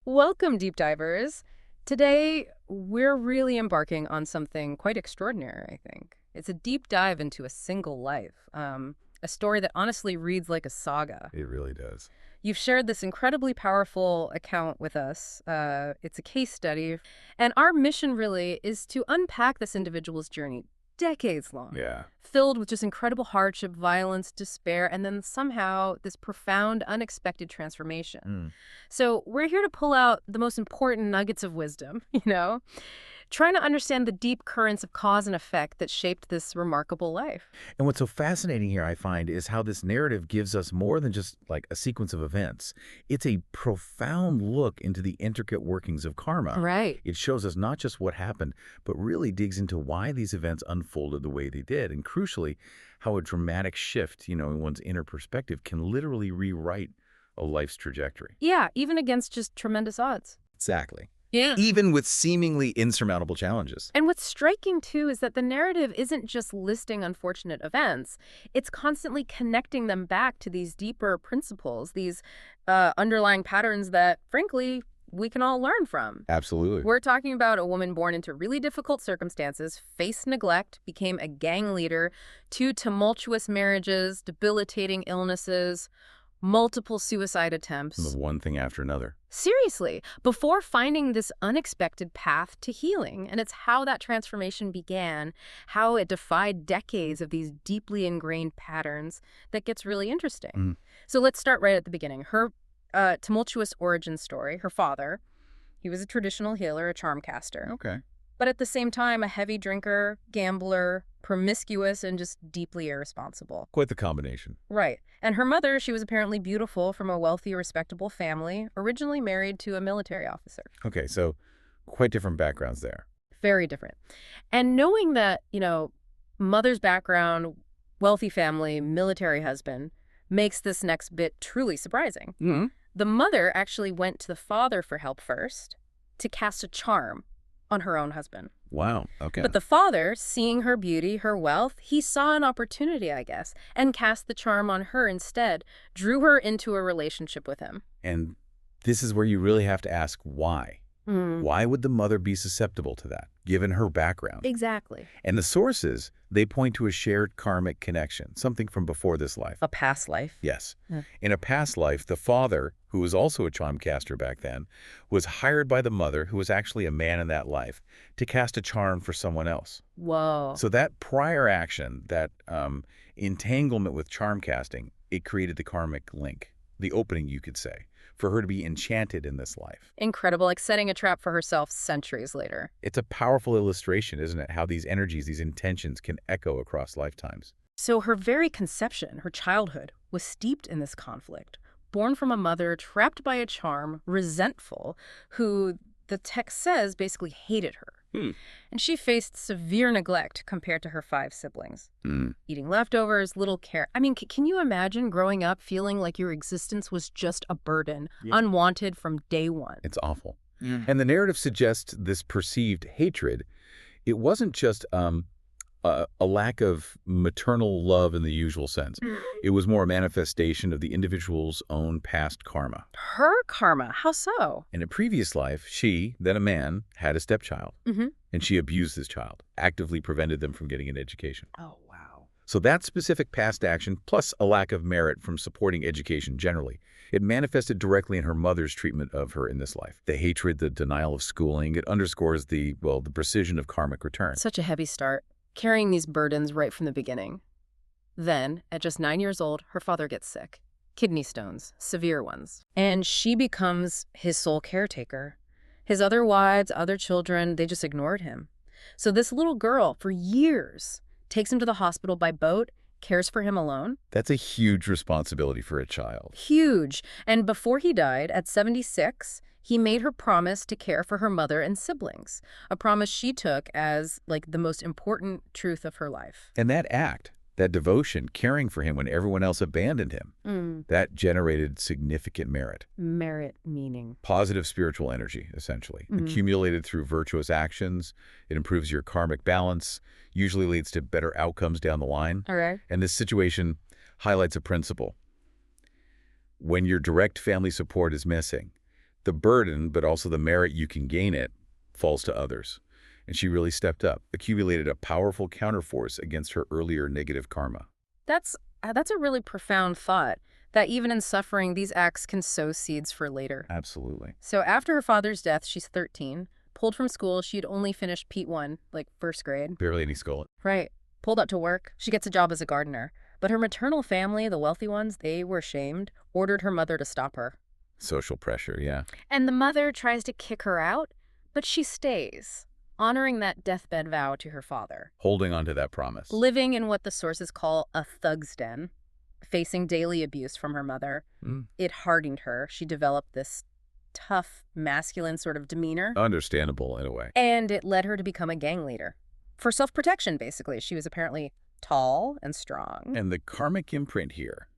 Welcome, deep divers. Today, we're really embarking on something quite extraordinary, I think. It's a deep dive into a single life, a story that honestly reads like a saga. It really does. You've shared this incredibly powerful account with us. It's a case study, and our mission really is to unpack this individual's journey, decades long, Yeah. filled with just incredible hardship, violence, despair, and then somehow this profound, unexpected transformation. Mm. So we're here to pull out the most important nuggets of wisdom, trying to understand the deep currents of cause and effect that shaped this remarkable life. And what's so fascinating here, I find, is how this narrative gives us more than just like a sequence of events. It's a profound look into the intricate workings of karma. Right. It shows us not just what happened, but really digs into why these events unfolded the way they did. And crucially, how a dramatic shift, in one's inner perspective can literally rewrite a life's trajectory. Yeah, even against just tremendous odds. Exactly. Yeah. Even with seemingly insurmountable challenges. And what's striking, too, is that the narrative isn't just listing unfortunate events. It's constantly connecting them back to these deeper principles, these underlying patterns that, frankly, we can all learn from. Absolutely. We're talking about a woman born into really difficult circumstances, faced neglect, became a gang leader, 2 tumultuous marriages, debilitating illnesses, multiple suicide attempts. One thing after another. Seriously, before finding this unexpected path to healing. And it's how that transformation began, how it defied decades of these deeply ingrained patterns that gets really interesting. Mm. So let's start right at the beginning. Her tumultuous origin story, her father, he was a traditional healer, a charm caster. Okay. But at the same time, a heavy drinker, gambler, promiscuous, and just deeply irresponsible. Quite the combination. Right. And her mother, she was apparently beautiful, from a wealthy, respectable family, originally married to a military officer. Okay, so quite different backgrounds there. Very different. And knowing that, mother's background, wealthy family, military husband, makes this next bit truly surprising. Mm-hmm. The mother actually went to the father for help first to cast a charm on her own husband. Wow, okay. But the father, seeing her beauty, her wealth, he saw an opportunity, I guess, and cast the charm on her instead, drew her into a relationship with him. And this is where you really have to ask why. Mm. Why would the mother be susceptible to that, given her background? Exactly. And the sources, they point to a shared karmic connection, something from before this life. A past life. Yes. Yeah. In a past life, the father, who was also a charm caster back then, was hired by the mother, who was actually a man in that life, to cast a charm for someone else. Whoa. So that prior action, that entanglement with charm casting, it created the karmic link, the opening, you could say, for her to be enchanted in this life. Incredible, like setting a trap for herself centuries later. It's a powerful illustration, isn't it, how these energies, these intentions can echo across lifetimes. So her very conception, her childhood, was steeped in this conflict. Born from a mother trapped by a charm, resentful, who the text says basically hated her. And she faced severe neglect compared to her 5 siblings. Eating leftovers, little care. I mean, can you imagine growing up feeling like your existence was just a burden, unwanted from day one? It's awful. And the narrative suggests this perceived hatred. It wasn't just a lack of maternal love in the usual sense. It was more a manifestation of the individual's own past karma. Her karma? How so? In a previous life, she, then a man, had a stepchild. And she abused this child, actively prevented them from getting an education. Oh, wow. So that specific past action, plus a lack of merit from supporting education generally, it manifested directly in her mother's treatment of her in this life. The hatred, the denial of schooling, it underscores the precision of karmic return. Such a heavy start, carrying these burdens right from the beginning. Then, at just 9 years old, her father gets sick. Kidney stones, severe ones. And she becomes his sole caretaker. His other wives, other children, they just ignored him. So this little girl, for years, takes him to the hospital by boat, cares for him alone. That's a huge responsibility for a child. Huge. And before he died, at 76, he made her promise to care for her mother and siblings, a promise she took as, like, the most important truth of her life. And that act, that devotion, caring for him when everyone else abandoned him, that generated significant merit. Merit meaning? Positive spiritual energy, essentially, accumulated through virtuous actions. It improves your karmic balance, usually leads to better outcomes down the line. All right. And this situation highlights a principle. When your direct family support is missing, The burden, but also the merit you can gain it, falls to others. And she really stepped up, accumulated a powerful counterforce against her earlier negative karma. That's a really profound thought, that even in suffering, these acts can sow seeds for later. Absolutely. So after her father's death, she's 13. Pulled from school, she'd only finished Pete 1, like first grade. Barely any school. Right. Pulled out to work. She gets a job as a gardener. But her maternal family, the wealthy ones, they were shamed, ordered her mother to stop her. Social pressure, yeah. And the mother tries to kick her out, but she stays, honoring that deathbed vow to her father. Holding on to that promise. Living in what the sources call a thug's den, facing daily abuse from her mother. It hardened her. She developed this tough, masculine sort of demeanor. Understandable in a way. And it led her to become a gang leader. For self-protection, basically. She was apparently tall and strong. And the karmic imprint here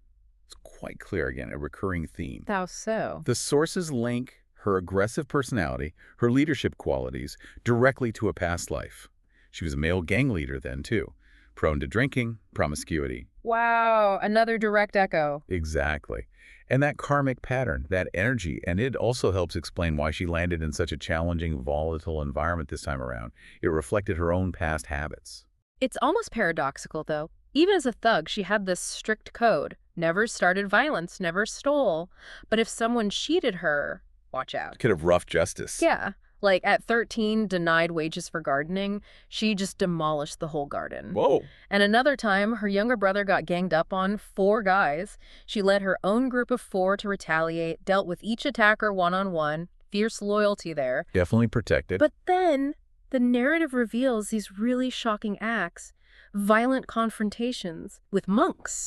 is quite clear, again, a recurring theme. How so? The sources link her aggressive personality, her leadership qualities, directly to a past life. She was a male gang leader then, too. Prone to drinking, promiscuity. Wow, another direct echo. Exactly. And that karmic pattern, that energy, and it also helps explain why she landed in such a challenging, volatile environment this time around. It reflected her own past habits. It's almost paradoxical, though. Even as a thug, she had this strict code. Never started violence, never stole. But if someone cheated her, watch out. Could have rough justice. Yeah. Like at 13, denied wages for gardening. She just demolished the whole garden. Whoa. And another time, her younger brother got ganged up on 4 guys. She led her own group of 4 to retaliate, dealt with each attacker one-on-one. Fierce loyalty there. Definitely protected. But then the narrative reveals these really shocking acts, violent confrontations with monks.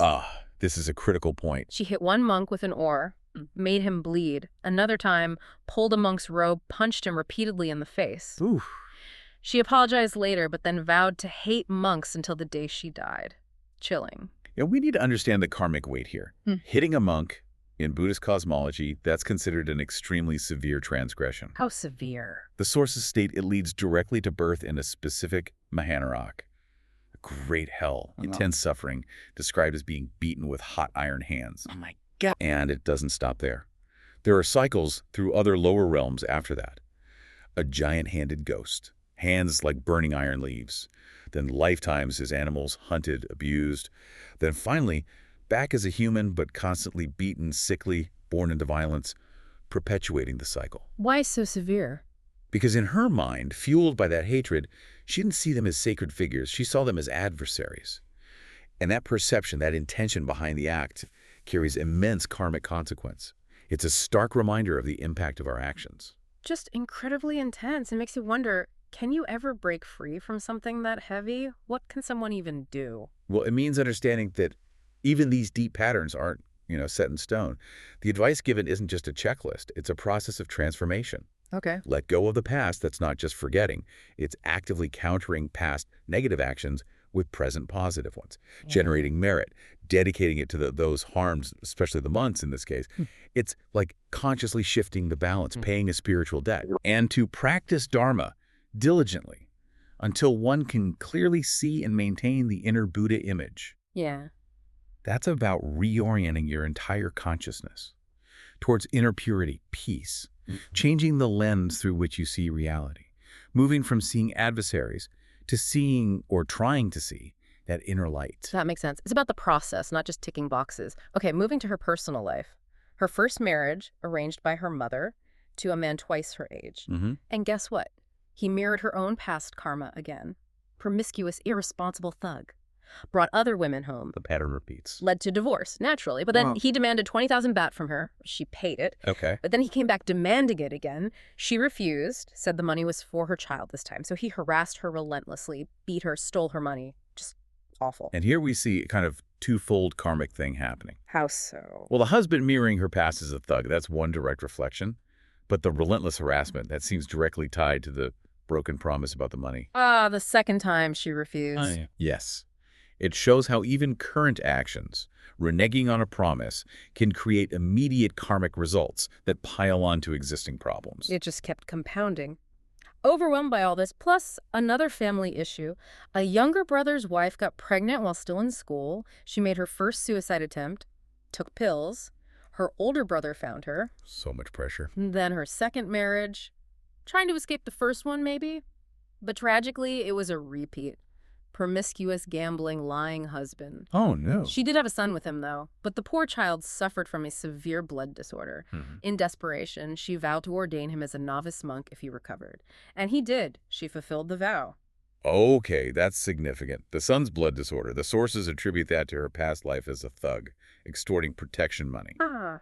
This is a critical point. She hit one monk with an oar, made him bleed. Another time, pulled a monk's robe, punched him repeatedly in the face. Oof. She apologized later, but then vowed to hate monks until the day she died. Chilling. Yeah, we need to understand the karmic weight here. Hitting a monk, in Buddhist cosmology, that's considered an extremely severe transgression. How severe? The sources state it leads directly to birth in a specific Mahanarok, a great hell, intense suffering, described as being beaten with hot iron hands. Oh my God. And it doesn't stop there. There are cycles through other lower realms after that. A giant-handed ghost, hands like burning iron leaves. Then lifetimes as animals hunted, abused. Then finally, back as a human but constantly beaten, sickly, born into violence, perpetuating the cycle. Why so severe? Because in her mind, fueled by that hatred, she didn't see them as sacred figures. She saw them as adversaries. And that perception, that intention behind the act, carries immense karmic consequence. It's a stark reminder of the impact of our actions. Just incredibly intense. It makes you wonder, can you ever break free from something that heavy? What can someone even do? Well, it means understanding that even these deep patterns aren't, set in stone. The advice given isn't just a checklist. It's a process of transformation. Okay. Let go of the past. That's not just forgetting. It's actively countering past negative actions with present positive ones, generating merit, dedicating it to those harms, especially the months in this case. It's like consciously shifting the balance, paying a spiritual debt, and to practice Dharma diligently until one can clearly see and maintain the inner Buddha image. Yeah. That's about reorienting your entire consciousness towards inner purity, peace, changing the lens through which you see reality, moving from seeing adversaries to seeing or trying to see that inner light. That makes sense. It's about the process, not just ticking boxes. Okay, moving to her personal life. Her first marriage, arranged by her mother to a man twice her age. And guess what? He mirrored her own past karma again. Promiscuous, irresponsible thug. Brought other women home. The pattern repeats. Led to divorce, naturally. But then he demanded 20,000 baht from her. She paid it. Okay. But then he came back demanding it again. She refused, said the money was for her child this time. So he harassed her relentlessly, beat her, stole her money. Just awful. And here we see kind of twofold karmic thing happening. How so? Well, the husband mirroring her past as a thug, that's one direct reflection. But the relentless harassment, that seems directly tied to the broken promise about the money. The second time she refused. Yes. It shows how even current actions, reneging on a promise, can create immediate karmic results that pile on to existing problems. It just kept compounding. Overwhelmed by all this, plus another family issue, a younger brother's wife got pregnant while still in school. She made her first suicide attempt, took pills. Her older brother found her. So much pressure. Then her second marriage. Trying to escape the first one, maybe? But tragically, it was a repeat. Promiscuous, gambling, lying husband. Oh, no. She did have a son with him, though, but the poor child suffered from a severe blood disorder. In desperation, she vowed to ordain him as a novice monk if he recovered. And he did. She fulfilled the vow. Okay, that's significant. The son's blood disorder. The sources attribute that to her past life as a thug, extorting protection money.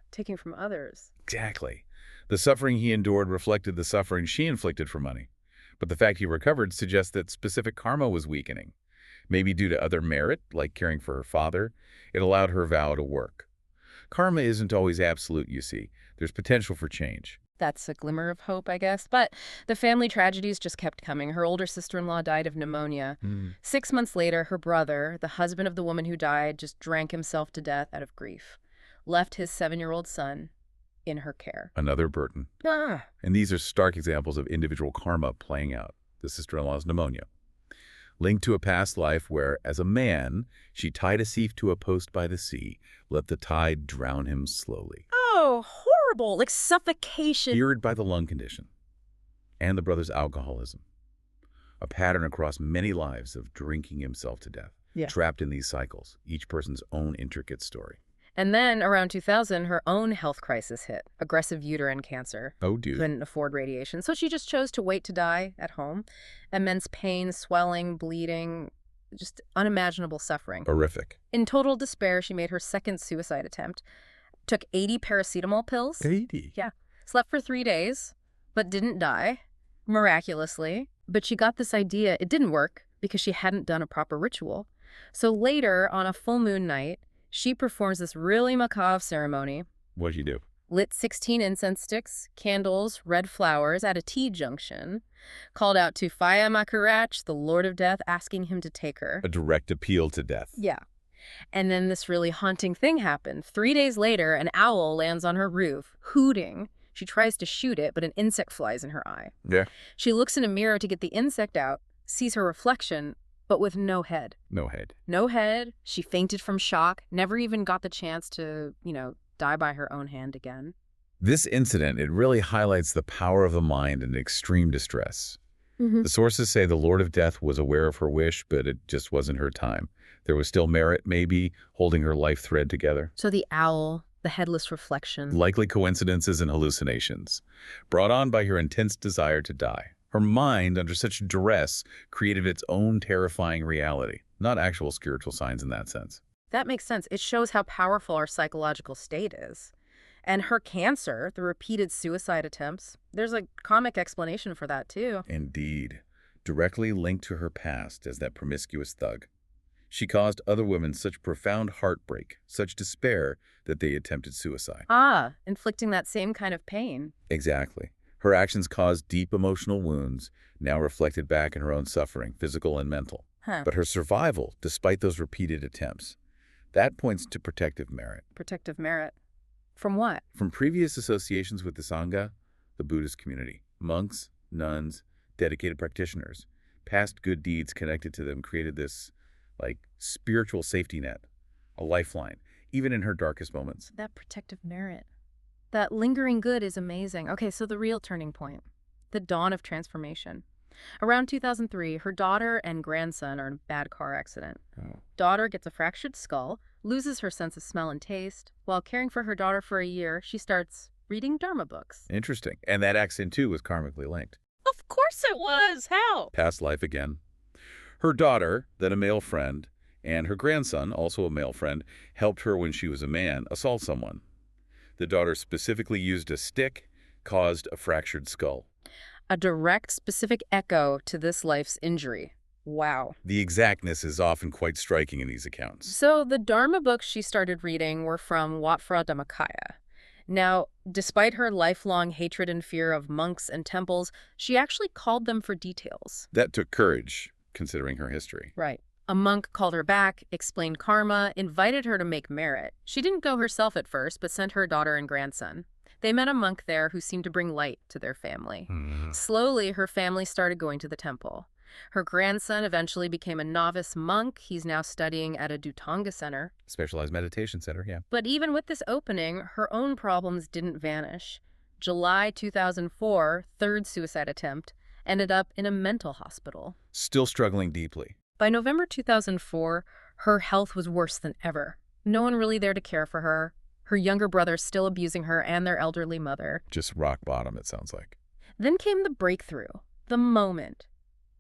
Taking from others. Exactly. The suffering he endured reflected the suffering she inflicted for money. But the fact he recovered suggests that specific karma was weakening. Maybe due to other merit, like caring for her father, it allowed her vow to work. Karma isn't always absolute, you see. There's potential for change. That's a glimmer of hope, I guess. But the family tragedies just kept coming. Her older sister-in-law died of pneumonia. 6 months later, her brother, the husband of the woman who died, just drank himself to death out of grief. Left his 7-year-old son in her care. Another burden. And these are stark examples of individual karma playing out. The sister-in-law's pneumonia. Linked to a past life where, as a man, she tied a thief to a post by the sea, let the tide drown him slowly. Oh, horrible. Like suffocation. Feared by the lung condition. And the brother's alcoholism. A pattern across many lives of drinking himself to death. Trapped in these cycles, each person's own intricate story. And then, around 2000, her own health crisis hit. Aggressive uterine cancer. Oh, dude. Couldn't afford radiation, so she just chose to wait to die at home. Immense pain, swelling, bleeding, just unimaginable suffering. Horrific. In total despair, she made her second suicide attempt. Took 80 paracetamol pills. 80? Yeah. Slept for 3 days, but didn't die, miraculously. But she got this idea. It didn't work because she hadn't done a proper ritual. So later, on a full moon night, she performs this really macabre ceremony. What'd you do? Lit 16 incense sticks, candles, red flowers at a T-junction. Called out to Faya Makarach, the Lord of Death, asking him to take her. A direct appeal to death. Yeah. And then this really haunting thing happened. 3 days later, an owl lands on her roof, hooting. She tries to shoot it, but an insect flies in her eye. Yeah. She looks in a mirror to get the insect out, sees her reflection, but with no head. No head. No head. She fainted from shock, never even got the chance to, die by her own hand again. This incident, it really highlights the power of the mind in extreme distress. The sources say the Lord of Death was aware of her wish, but it just wasn't her time. There was still merit, maybe, holding her life thread together. So the owl, the headless reflection. Likely coincidences and hallucinations, brought on by her intense desire to die. Her mind, under such duress, created its own terrifying reality, not actual spiritual signs in that sense. That makes sense. It shows how powerful our psychological state is. And her cancer, the repeated suicide attempts, there's a comic explanation for that, too. Indeed. Directly linked to her past as that promiscuous thug. She caused other women such profound heartbreak, such despair, that they attempted suicide. Inflicting that same kind of pain. Exactly. Her actions caused deep emotional wounds, now reflected back in her own suffering, physical and mental. But her survival, despite those repeated attempts, that points to protective merit. Protective merit. From what? From previous associations with the Sangha, the Buddhist community, monks, nuns, dedicated practitioners, past good deeds connected to them created this, spiritual safety net, a lifeline, even in her darkest moments. That protective merit. That lingering good is amazing. Okay, so the real turning point, the dawn of transformation. Around 2003, her daughter and grandson are in a bad car accident. Daughter gets a fractured skull, loses her sense of smell and taste. While caring for her daughter for a year, she starts reading Dharma books. Interesting. And that accident, too, was karmically linked. Of course it was. How? Past life again. Her daughter, then a male friend, and her grandson, also a male friend, helped her when she was a man assault someone. The daughter specifically used a stick, caused a fractured skull. A direct, specific echo to this life's injury. Wow. The exactness is often quite striking in these accounts. So the Dharma books she started reading were from Wat Phra Dhammakaya. Now, despite her lifelong hatred and fear of monks and temples, she actually called them for details. That took courage, considering her history. Right. A monk called her back, explained karma, invited her to make merit. She didn't go herself at first, but sent her daughter and grandson. They met a monk there who seemed to bring light to their family. Slowly, her family started going to the temple. Her grandson eventually became a novice monk. He's now studying at a Dutanga center. Specialized meditation center, yeah. But even with this opening, her own problems didn't vanish. July 2004, third suicide attempt, ended up in a mental hospital. Still struggling deeply. By November 2004, her health was worse than ever. No one really there to care for her. Her younger brother still abusing her and their elderly mother. Just rock bottom, it sounds like. Then came the breakthrough, the moment.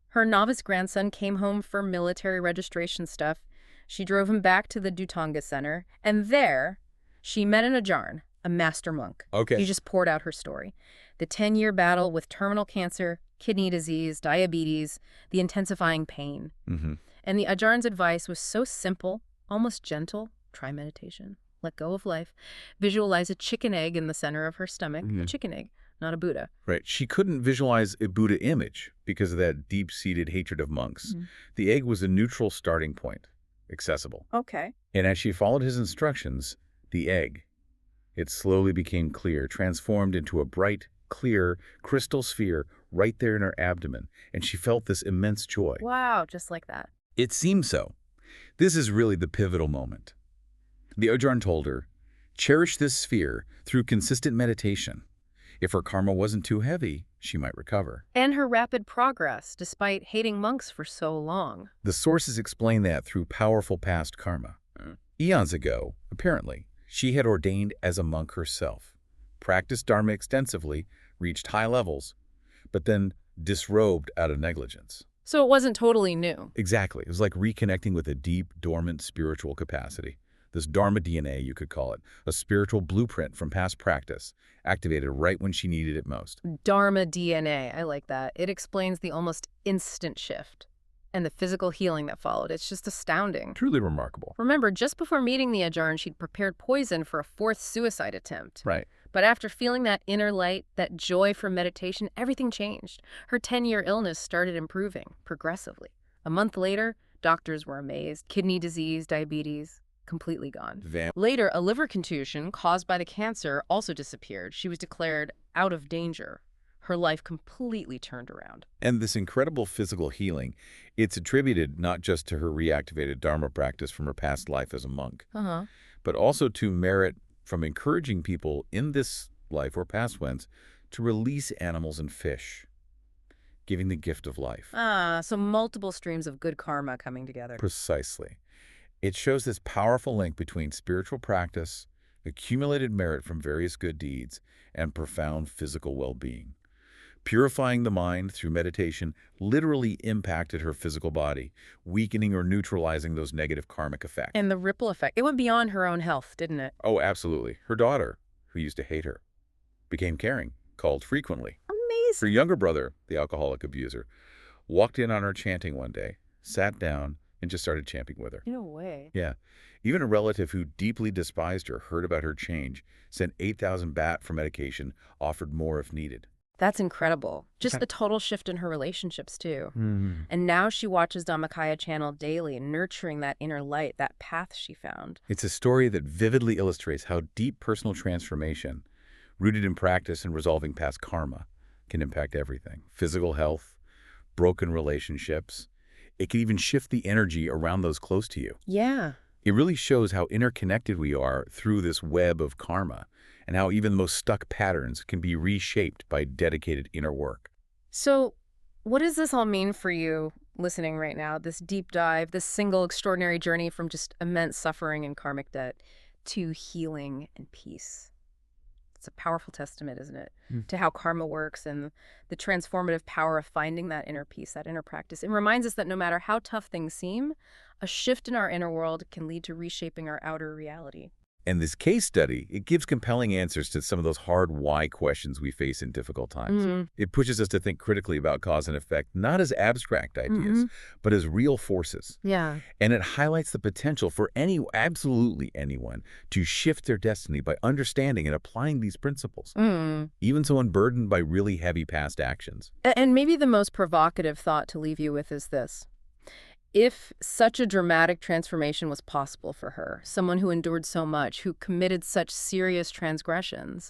Her novice grandson came home for military registration stuff. She drove him back to the Dutanga Center, and there she met an Ajarn, a master monk. Okay. He just poured out her story. The 10-year battle with terminal cancer, kidney disease, diabetes, the intensifying pain. And the Ajarn's advice was so simple, almost gentle. Try meditation. Let go of life. Visualize a chicken egg in the center of her stomach. A chicken egg, not a Buddha. Right. She couldn't visualize a Buddha image because of that deep-seated hatred of monks. The egg was a neutral starting point, accessible. Okay. And as she followed his instructions, the egg, it slowly became clear, transformed into a bright, clear crystal sphere right there in her abdomen. And she felt this immense joy. Wow, just like that. It seemed so. This is really the pivotal moment. The Ajarn told her, cherish this sphere through consistent meditation. If her karma wasn't too heavy, she might recover. And her rapid progress, despite hating monks for so long. The sources explain that through powerful past karma. Eons ago, apparently, she had ordained as a monk herself, practiced Dharma extensively, reached high levels, but then disrobed out of negligence. So it wasn't totally new. Exactly. It was like reconnecting with a deep, dormant spiritual capacity. This Dharma DNA, you could call it, a spiritual blueprint from past practice, activated right when she needed it most. Dharma DNA, I like that. It explains the almost instant shift and the physical healing that followed. It's just astounding. Truly remarkable. Remember, just before meeting the Ajarn, she'd prepared poison for a fourth suicide attempt. Right. But after feeling that inner light, that joy from meditation, everything changed. Her 10-year illness started improving progressively. A month later, doctors were amazed. Kidney disease, diabetes, completely gone. Later, a liver contusion caused by the cancer also disappeared. She was declared out of danger. Her life completely turned around. And this incredible physical healing, it's attributed not just to her reactivated Dharma practice from her past life as a monk, but also to merit from encouraging people in this life or past ones to release animals and fish, giving the gift of life. So multiple streams of good karma coming together. Precisely. It shows this powerful link between spiritual practice, accumulated merit from various good deeds, and profound physical well-being. Purifying the mind through meditation literally impacted her physical body, weakening or neutralizing those negative karmic effects. And the ripple effect, it went beyond her own health, didn't it? Oh, absolutely. Her daughter, who used to hate her, became caring, called frequently. Amazing. Her younger brother, the alcoholic abuser, walked in on her chanting one day, sat down, and just started chanting with her. No way. Yeah. Even a relative who deeply despised her heard about her change, sent 8,000 baht for medication, offered more if needed. That's incredible. Just the total shift in her relationships, too. And now she watches Dhammakaya channel daily, nurturing that inner light, that path she found. It's a story that vividly illustrates how deep personal transformation, rooted in practice and resolving past karma, can impact everything. Physical health, broken relationships. It can even shift the energy around those close to you. Yeah. It really shows how interconnected we are through this web of karma, and how even the most stuck patterns can be reshaped by dedicated inner work. So what does this all mean for you listening right now? This deep dive, this single extraordinary journey from just immense suffering and karmic debt to healing and peace. It's a powerful testament, isn't it, to how karma works and the transformative power of finding that inner peace, that inner practice. It reminds us that no matter how tough things seem, a shift in our inner world can lead to reshaping our outer reality. And this case study, it gives compelling answers to some of those hard why questions we face in difficult times. It pushes us to think critically about cause and effect, not as abstract ideas, but as real forces. Yeah. And it highlights the potential for absolutely anyone to shift their destiny by understanding and applying these principles, even so unburdened by really heavy past actions. And maybe the most provocative thought to leave you with is this. If such a dramatic transformation was possible for her, someone who endured so much, who committed such serious transgressions,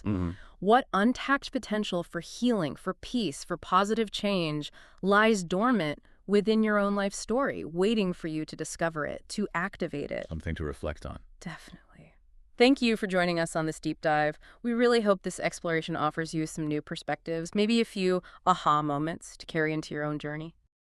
what untapped potential for healing, for peace, for positive change lies dormant within your own life story, waiting for you to discover it, to activate it. Something to reflect on. Definitely. Thank you for joining us on this deep dive. We really hope this exploration offers you some new perspectives, maybe a few aha moments to carry into your own journey.